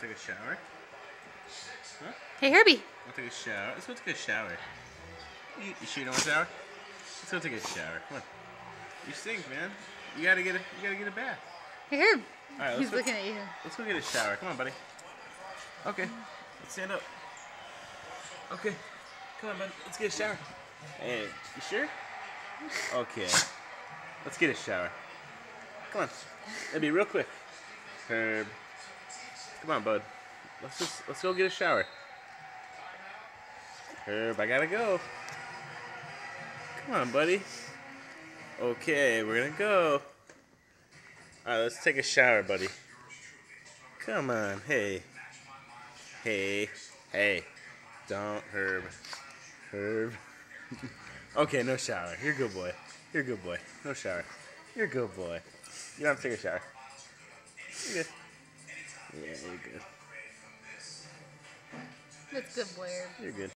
take a shower? Huh? Hey, Herbie. Want to take a shower? Let's go take a shower. You sure you don't want a shower? Let's go take a shower. Come on. You stink, man. You gotta get a bath. Hey, Herb. All right, He's looking at you. Let's go get a shower. Come on, buddy. Okay. Let's stand up. Okay. Come on, bud. Let's get a shower. Hey, you sure? Okay. Let's get a shower. Come on. It'll be real quick. Herb. Come on, bud. Let's go get a shower. Herb, I gotta go. Come on, buddy. Okay, we're gonna go. Alright, let's take a shower, buddy. Come on, hey. Hey. Hey. Don't, Herb. Herb. Okay, no shower. You're a good boy. You're a good boy. No shower. You're a good boy. You don't have to take a shower. You're good. Yeah, you're good. That's good, boy, Herb. You're good.